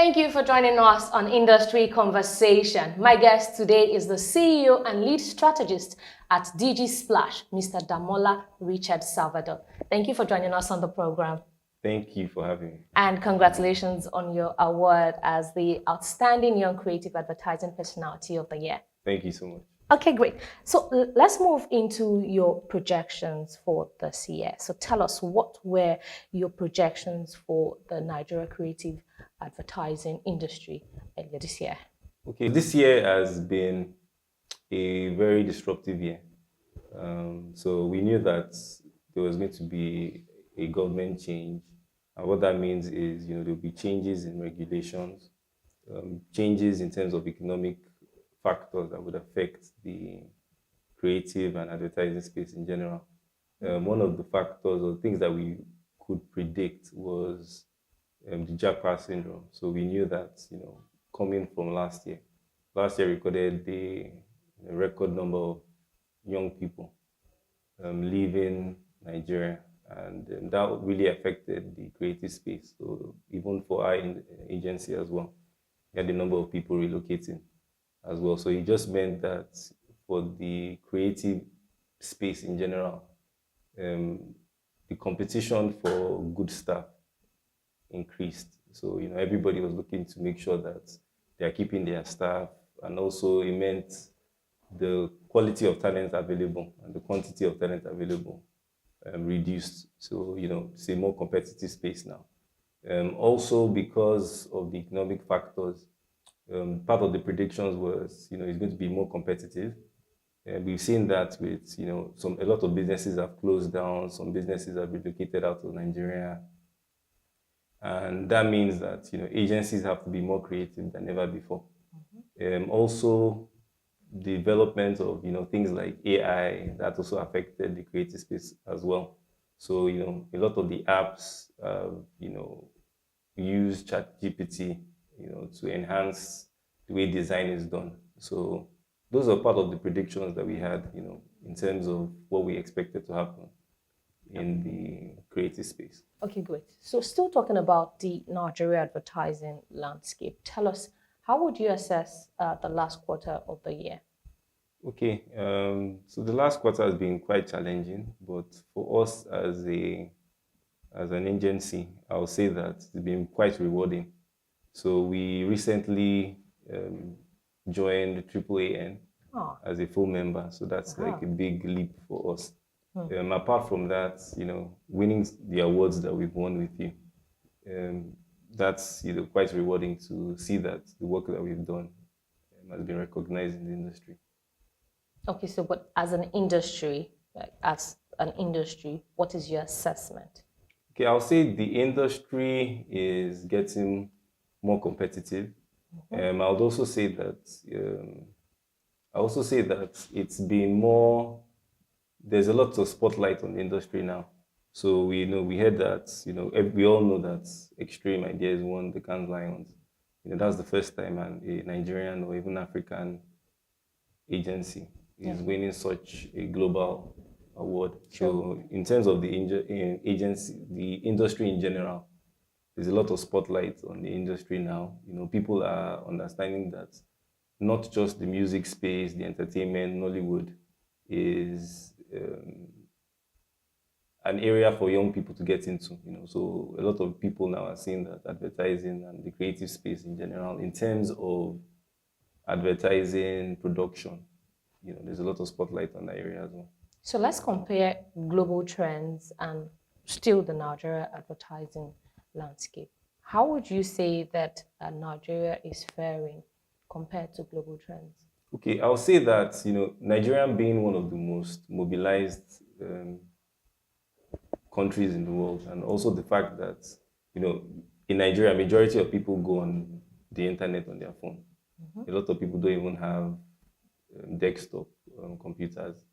Thank you for joining us on Industry Conversation. My guest today is the CEO and lead strategist at DG Splash, Mr. Damola Richard Salvador. Thank you for joining us on the program. Thank you for having me. And congratulations on your award as the Outstanding Young Creative Advertising Personality of the Year. Thank you so much. Okay, great. So let's move into your projections for this year. So tell us, what were your projections for the Nigeria creative advertising industry earlier this year? Okay, this year has been a very disruptive year. So we knew that there was going to be a government change. And what that means is, there'll be changes in regulations, changes in terms of economic factors that would affect the creative and advertising space in general. One of the factors or things that we could predict was the jackpot syndrome. So we knew that, coming from last year recorded a record number of young people leaving Nigeria, and that really affected the creative space. So even for our agency as well, we had the number of people relocating as well. So it just meant that for the creative space in general, the competition for good staff increased. So, everybody was looking to make sure that they are keeping their staff, and also it meant the quality of talent available and the quantity of talent available reduced. So, it's a more competitive space now. Also, because of the economic factors, part of the predictions was, it's going to be more competitive. We've seen that with, a lot of businesses have closed down, some businesses have relocated out of Nigeria. And that means that, agencies have to be more creative than ever before. Also, the development of, things like AI, that also affected the creative space as well. So, a lot of the apps, use ChatGPT, to enhance the way design is done. So those are part of the predictions that we had, in terms of what we expected to happen in the creative space. Okay, great. So still talking about the Nigeria advertising landscape, tell us, how would you assess the last quarter of the year? Okay, so the last quarter has been quite challenging, but for us as an agency, I would say that it's been quite rewarding. So we recently joined AAAN as a full member. So that's like a big leap for us. Apart from that, winning the awards that we've won with you, that's quite rewarding to see that the work that we've done has been recognized in the industry. Okay, so but as an industry, what is your assessment? Okay, I'll say the industry is getting more competitive. I would also say that it's been more. There's a lot of spotlight on the industry now. So we heard that we all know that Extreme Ideas won the Cannes Lions. That's the first time a Nigerian or even African agency is winning such a global award. Sure. So in terms of the agency, the industry in general, there's a lot of spotlight on the industry now. People are understanding that not just the music space, the entertainment, Nollywood is an area for young people to get into. So a lot of people now are seeing that advertising and the creative space in general, in terms of advertising production, there's a lot of spotlight on that area as well. So let's compare global trends and still the Nigeria advertising landscape. How would you say that Nigeria is faring compared to global trends? Okay, I'll say that, Nigeria being one of the most mobilized countries in the world, and also the fact that, in Nigeria, majority of people go on the internet on their phone. A lot of people don't even have desktop computers.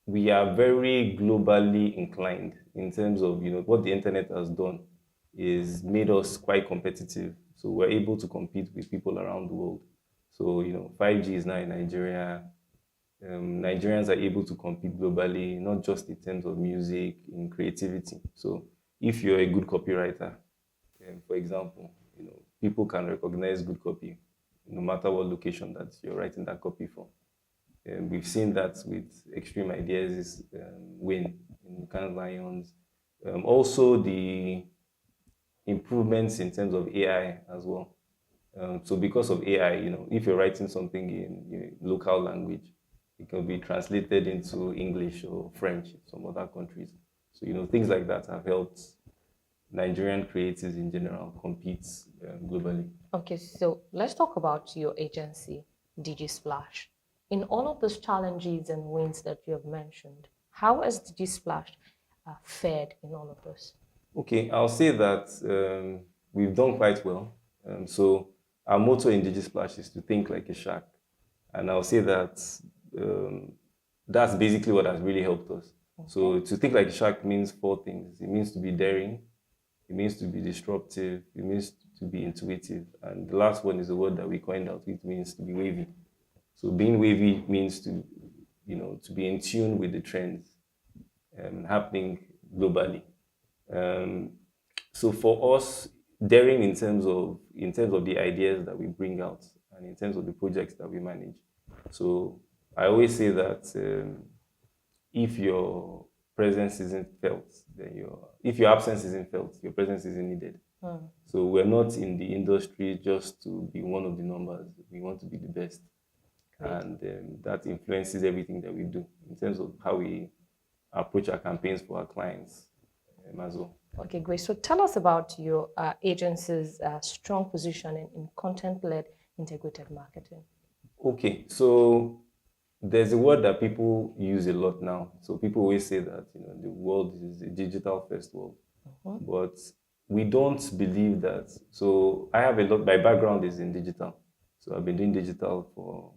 We are very globally inclined in terms of, what the internet has done is made us quite competitive. So we're able to compete with people around the world. So, 5G is now in Nigeria. Nigerians are able to compete globally, not just in terms of music, in creativity. So if you're a good copywriter, For example, people can recognize good copy no matter what location that you're writing that copy from. We've seen that with Extreme Ideas win in Cannes Lions. Also, the improvements in terms of AI as well. So because of AI, if you're writing something in local language, it can be translated into English or French in some other countries. So things like that have helped Nigerian creatives in general compete globally. Okay, so let's talk about your agency, DigiSplash. In all of those challenges and wins that you have mentioned, how has DigiSplash fared in all of those? Okay, I'll say that we've done quite well. So our motto in DigiSplash is to think like a shark, and I'll say that um, that's basically what has really helped us. So to think like a shark means four things. It means to be daring, it means to be disruptive, it means to be intuitive, and the last one is a word that we coined out, which means to be wavy. So being wavy means to be in tune with the trends happening globally. Um, so for us, daring in terms of the ideas that we bring out and in terms of the projects that we manage. So I always say that if your presence isn't felt, then if your absence isn't felt, your presence isn't needed. So we're not in the industry just to be one of the numbers. We want to be the best, Great. and that influences everything that we do in terms of how we approach our campaigns for our clients as well. Okay, great. So tell us about your agency's strong position in content-led integrated marketing. Okay, so there's a word that people use a lot now. So people always say that the world is a digital first world, but we don't believe that. So I have a lot. My background is in digital, so I've been doing digital for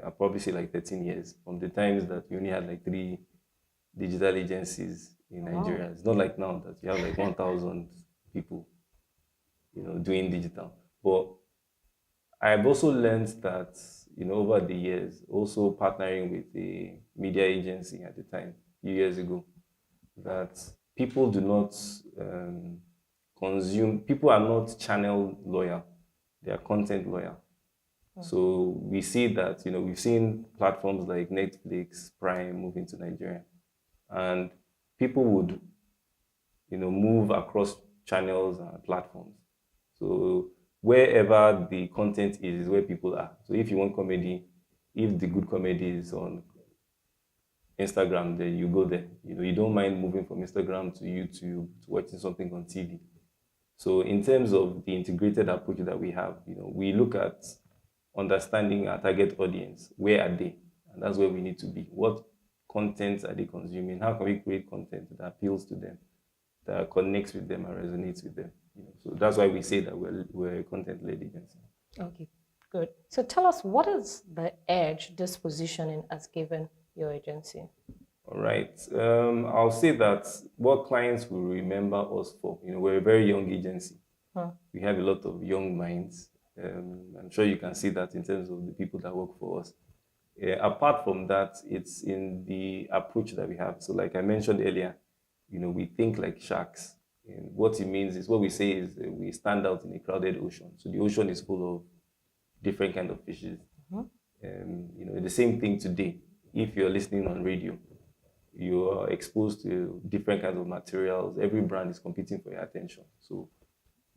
I'll probably say like 13 years. From the times that we only had like three digital agencies in Nigeria. It's not like now that you have like 1,000 people, doing digital. But I've also learned that, over the years, also partnering with a media agency at the time, a few years ago, that people do not people are not channel loyal, they are content loyal. So we see that, we've seen platforms like Netflix, Prime move into Nigeria, and people would, move across channels and platforms. So wherever the content is where people are. So if you want comedy, if the good comedy is on Instagram, then you go there. You don't mind moving from Instagram to YouTube to watching something on TV. So in terms of the integrated approach that we have, we look at understanding our target audience. Where are they? And that's where we need to be. What content are they consuming? How can we create content that appeals to them, that connects with them and resonates with them? So that's why we say that we're a content-led agency. Okay, good. So tell us, what is the edge this positioning has given your agency? All right. I'll say that what clients will remember us for, we're a very young agency. We have a lot of young minds. I'm sure you can see that in terms of the people that work for us. Apart from that, it's in the approach that we have. So like I mentioned earlier, we think like sharks. And what it means is, what we say is we stand out in a crowded ocean. So the ocean is full of different kind of fishes. The same thing today. If you're listening on radio, you are exposed to different kinds of materials. Every brand is competing for your attention. So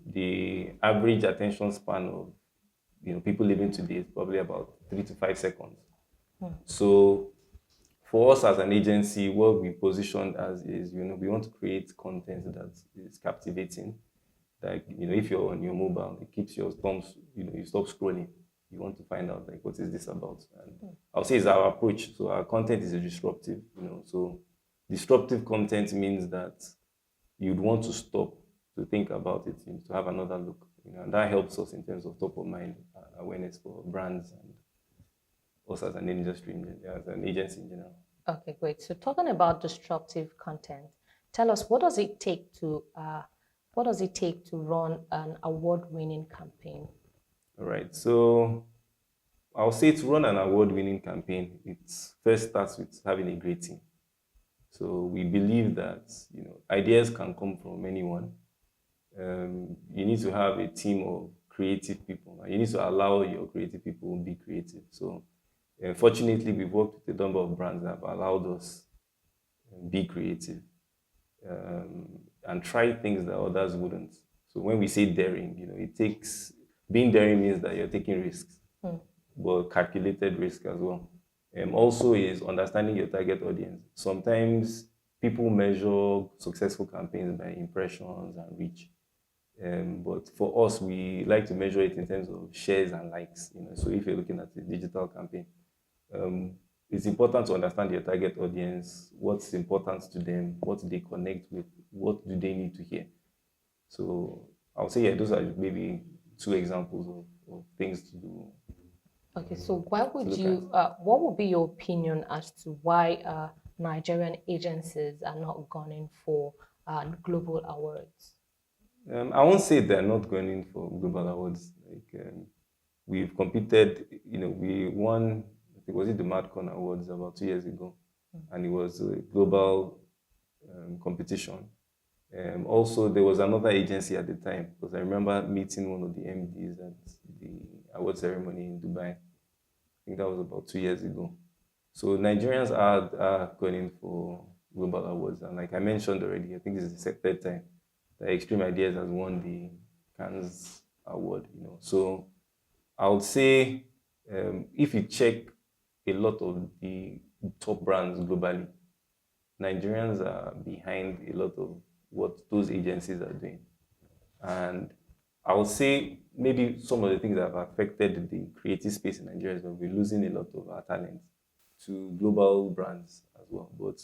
the average attention span of people living today is probably about 3 to 5 seconds. So for us as an agency, what we positioned as is, we want to create content that is captivating. Like, if you're on your mobile, it keeps your thumbs, you stop scrolling. You want to find out, like, what is this about? And I'll say it's our approach. So our content is disruptive, So disruptive content means that you'd want to stop to think about it, to have another look. And that helps us in terms of top of mind awareness for brands and us as an industry, as an agency in general. Okay, great. So talking about disruptive content, tell us, what does it take to run an award-winning campaign? All right. So I'll say to run an award-winning campaign, it first starts with having a great team. So we believe that ideas can come from anyone, You need to have a team of creative people. And you need to allow your creative people to be creative. So, fortunately, we've worked with a number of brands that have allowed us be creative and try things that others wouldn't. So when we say daring, it takes being daring means that you're taking risks, but calculated risk as well. Also is understanding your target audience. Sometimes people measure successful campaigns by impressions and reach. But for us, we like to measure it in terms of shares and likes. So if you're looking at a digital campaign, um, it's important to understand your target audience, what's important to them, what they connect with, what do they need to hear. So I would say, yeah, those are maybe two examples of things to do, Okay, so why to would look at. you, what would be your opinion as to why Nigerian agencies are not gunning for global awards? I won't say they're not going in for global awards. Like we've competed, we won. I think was it the Madcon Awards about 2 years ago, and it was a global competition. Also, there was another agency at the time because I remember meeting one of the MDs at the award ceremony in Dubai. I think that was about 2 years ago. So Nigerians are going in for global awards, and like I mentioned already, I think this is the third time that Extreme Ideas has won the Cannes Award. So I would say if you check a lot of the top brands globally, Nigerians are behind a lot of what those agencies are doing. And I would say maybe some of the things that have affected the creative space in Nigeria is that we're losing a lot of our talent to global brands as well. But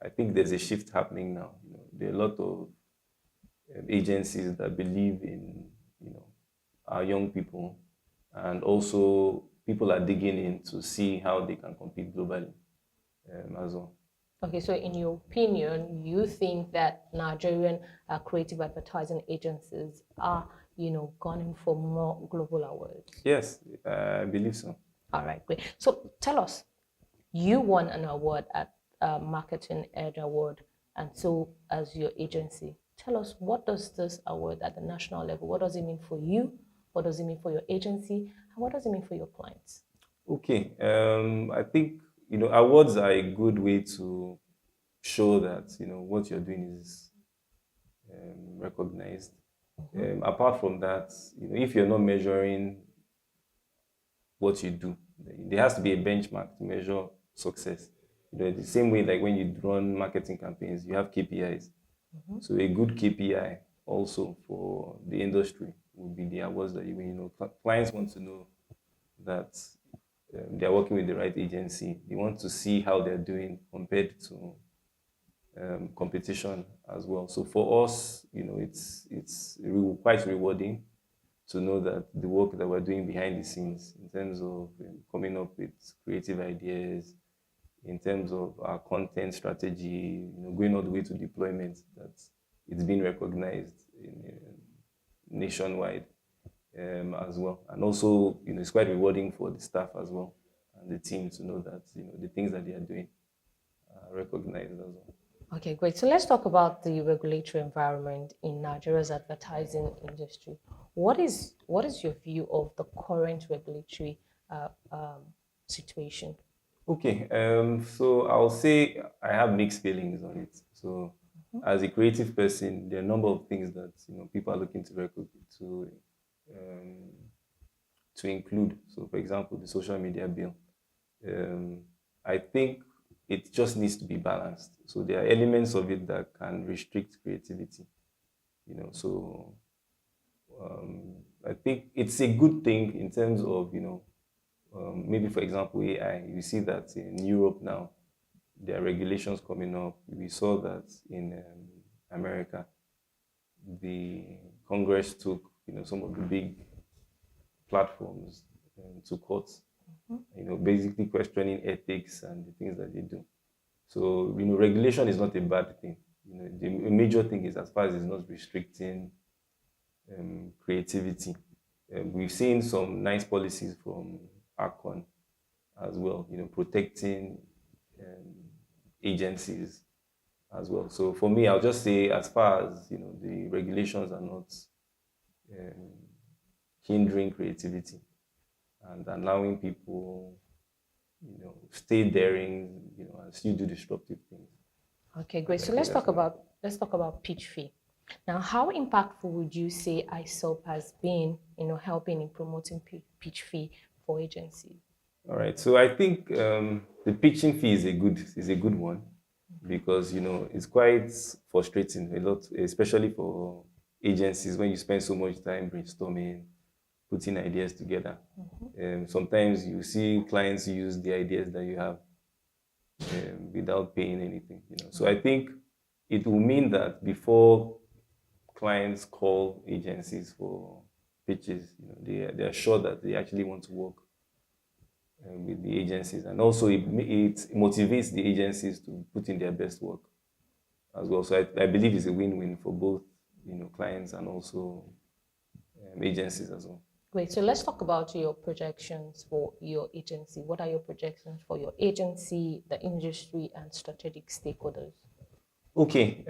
I think there's a shift happening now. There are a lot of agencies that believe in our young people, and also people are digging in to see how they can compete globally as well. Okay, so in your opinion, you think that Nigerian creative advertising agencies are, gunning for more global awards? Yes, I believe so. All right, great. So tell us, you won an award at Marketing Edge Award, and so as your agency. Tell us, what does this award at the national level, what does it mean for you? What does it mean for your agency? And what does it mean for your clients? Okay, I think awards are a good way to show that what you're doing is recognized. Apart from that, if you're not measuring what you do, there has to be a benchmark to measure success. The same way like when you run marketing campaigns, you have KPIs. So a good KPI also for the industry would be the awards that you win. Clients want to know that they're working with the right agency. They want to see how they're doing compared to competition as well. So for us, it's quite rewarding to know that the work that we're doing behind the scenes in terms of coming up with creative ideas, in terms of our content strategy, going all the way to deployment, that it's been recognized nationwide as well. And also, it's quite rewarding for the staff as well and the team to know that, the things that they are doing are recognized as well. Okay, great. So let's talk about the regulatory environment in Nigeria's advertising industry. What is your view of the current regulatory situation? Okay, so I'll say I have mixed feelings on it. So, as a creative person, there are a number of things that people are looking um, to include. So, for example, the social media bill. Um, I think it just needs to be balanced. So there are elements of it that can restrict creativity. So I think it's a good thing in terms of maybe for example AI. You see that in Europe now there are regulations coming up. We saw that in America, the Congress took some of the big platforms to court. Basically questioning ethics and the things that they do. So regulation is not a bad thing. The major thing is as far as it's not restricting creativity. We've seen some nice policies from ACON as well, protecting um, agencies as well. So for me, I'll just say, as far as the regulations are not um, hindering creativity and allowing people, stay daring, and still do disruptive things. Okay, great. So I think that's fine. let's talk about pitch fee. Now, how impactful would you say ISOP has been, helping in promoting pitch fee for agencies? All right. So I think the pitching fee is a good one because it's quite frustrating a lot, especially for agencies when you spend so much time brainstorming, putting ideas together. Sometimes you see clients use the ideas that you have without paying anything. So I think it will mean that before clients call agencies for pitches, they are sure that they actually want to work with the agencies, and also it motivates the agencies to put in their best work as well. So I believe it's a win-win for both clients and also agencies as well. Great. So let's talk about your projections for your agency. What are your projections for your agency, the industry, and strategic stakeholders? Okay.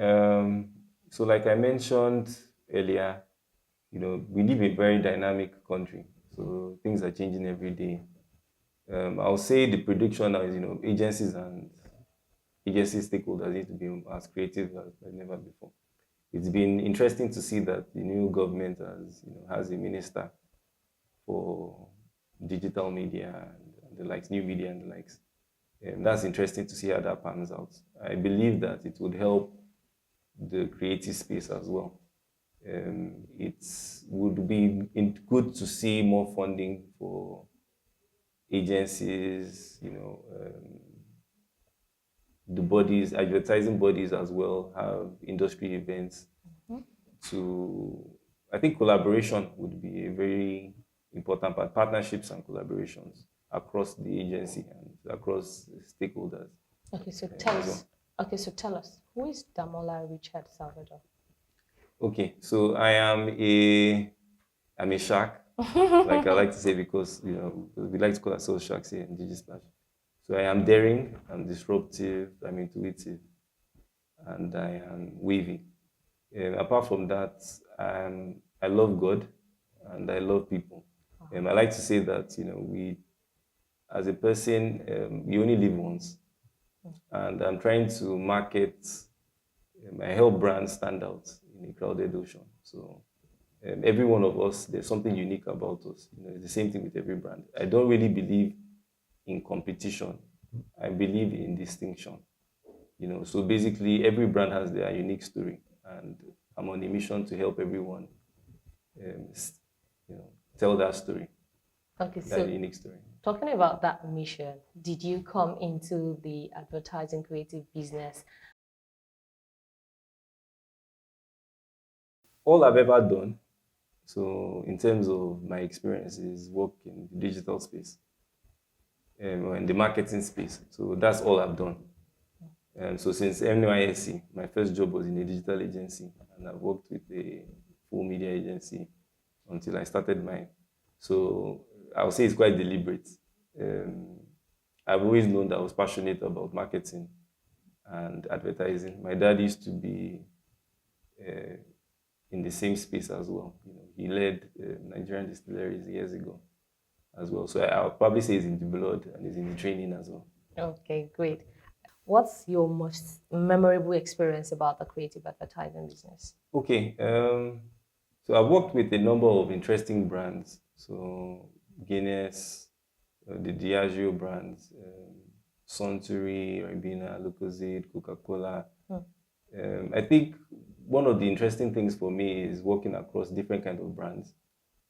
So like I mentioned earlier, we live in a very dynamic country, so things are changing every day. I'll say the prediction now is, agency stakeholders need to be as creative as never before. It's been interesting to see that the new government has a minister for digital media and the likes, new media and the likes. That's interesting to see how that pans out. I believe that it would help the creative space as well. It would be good to see more funding for agencies, the bodies, advertising bodies as well, have industry events to, I think collaboration would be a very important part, partnerships and collaborations across the agency and across stakeholders Okay, so tell as us. well. Okay, so tell us, who is Damola Richard Salvador? Okay, so I'm a shark, like I like to say, because we like to call ourselves sharks here in DigiSplash. So I am daring, I'm disruptive, I'm intuitive, and I am wavy. Apart from that, I love God and I love people. I like to say that we, as a person, you only live once, and I'm trying to market. I help brands stand out in a crowded ocean. So every one of us, there's something unique about us. It's the same thing with every brand. I don't really believe in competition. I believe in distinction. So basically, every brand has their unique story, and I'm on a mission to help everyone, um, s- tell that story, Okay, that so unique story. talking about that mission, did you come into the advertising creative business? All I've ever done, so in terms of my experience, is work in the digital space, or in the marketing space. So that's all I've done. So since NYSC, my first job was in a digital agency, and I've worked with a full media agency until I started mine. So I would say it's quite deliberate. Um, I've always known that I was passionate about marketing and advertising. My dad used to be uh, in the same space as well. He led Nigerian distilleries years ago as well. So I'll probably say it's in the blood and it's in the training as well. Okay, great. What's your most memorable experience about the creative advertising business? Okay, so I've worked with a number of interesting brands. So Guinness, the Diageo brands, Suntory, Ribena, Lucozade, Coca-Cola. I think one of the interesting things for me is working across different kind of brands.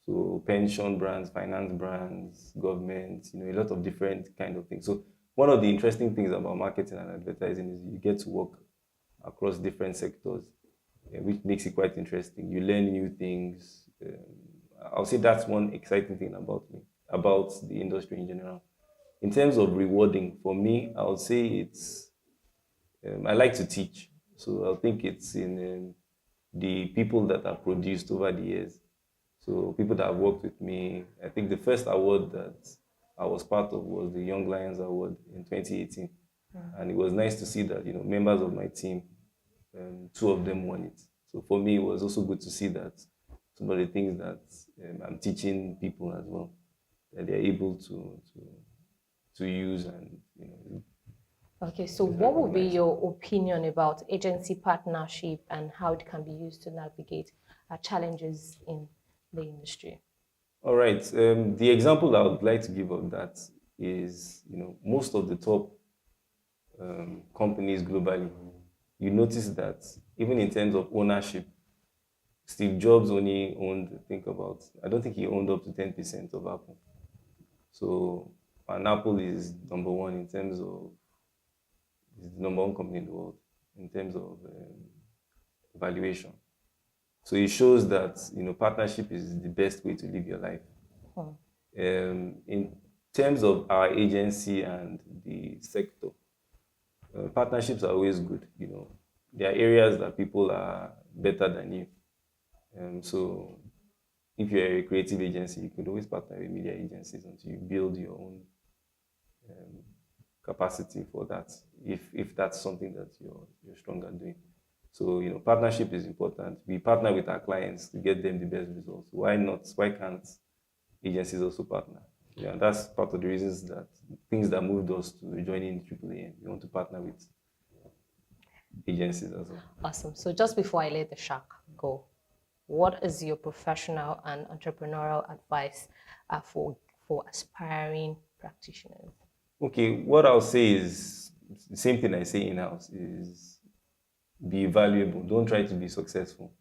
So pension brands, finance brands, government, a lot of different kind of things. So one of the interesting things about marketing and advertising is you get to work across different sectors, which makes it quite interesting. You learn new things. I'll say that's one exciting thing about me, about the industry in general. In terms of rewarding, for me, I would say I like to teach. So I think it's in the people that are produced over the years. So people that have worked with me, I think the first award that I was part of was the Young Lions Award in 2018. And it was nice to see that, members of my team two of them won it. So for me, it was also good to see that some of the things that I'm teaching people as well, that they're able to use and Okay, so is what would be recognized. your opinion about agency partnership and how it can be used to navigate challenges in the industry? All right. The example I would like to give of that is, most of the top companies globally, you notice that even in terms of ownership, Steve Jobs only owned, I don't think he owned up to 10% of Apple. So, and Apple is number one in terms of, is the number one company in the world in terms of valuation. So it shows that, partnership is the best way to live your life. Hmm. In terms of our agency and the sector, partnerships are always good. There are areas that people are better than you. So if you're a creative agency, you could always partner with media agencies until you build your own capacity for that. If that's something that you're strong at doing. So partnership is important. We partner with our clients to get them the best results. Why not? Why can't agencies also partner? Yeah, that's part of the reasons that things that moved us to joining AAA. We want to partner with agencies as well. Awesome. So just before I let the shark go, what is your professional and entrepreneurial advice for aspiring practitioners? Okay, what I'll say is the same thing I say in-house is be valuable. Don't try to be successful.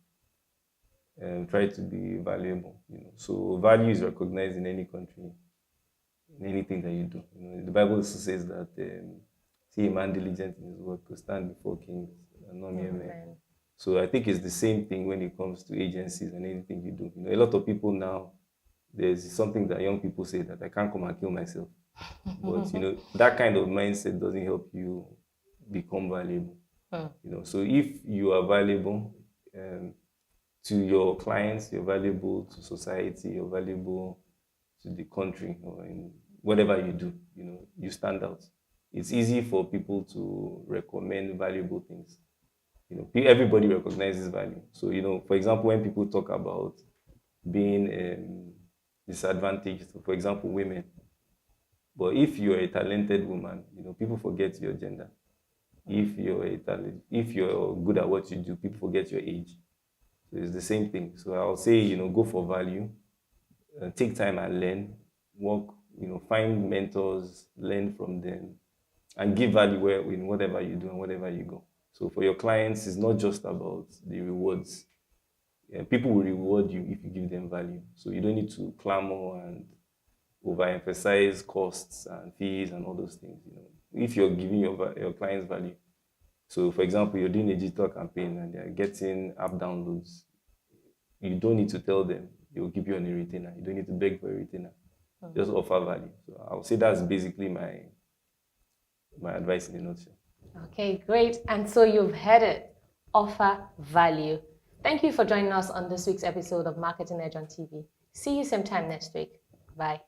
Try to be valuable. So value is recognized in any country, in anything that you do. The Bible also says that see a man diligent in his work to stand before kings and not mere men. Amen. So I think it's the same thing when it comes to agencies and anything you do. A lot of people now, there's something that young people say that I can't come and kill myself. But that kind of mindset doesn't help you become valuable. So if you are valuable to your clients, you're valuable to society, you're valuable to the country, or in whatever you do, you stand out. It's easy for people to recommend valuable things. Everybody recognizes value. So for example, when people talk about being disadvantaged, for example, women. But if you're a talented woman, people forget your gender. If you're good at what you do, people forget your age. So it's the same thing. So I'll say, go for value, take time and learn, work, find mentors, learn from them, and give value in whatever you do and whatever you go. So for your clients, it's not just about the rewards. People will reward you if you give them value. So you don't need to clamor and overemphasize costs and fees and all those things. If you're giving your clients value. So for example, you're doing a digital campaign and they're getting app downloads. You don't need to tell them. They'll give you on a retainer. You don't need to beg for a retainer. Just offer value. So I'll say that's basically my advice in a nutshell. Okay, great. And so you've heard it. Offer value. Thank you for joining us on this week's episode of Marketing Edge on TV. See you same time next week. Bye.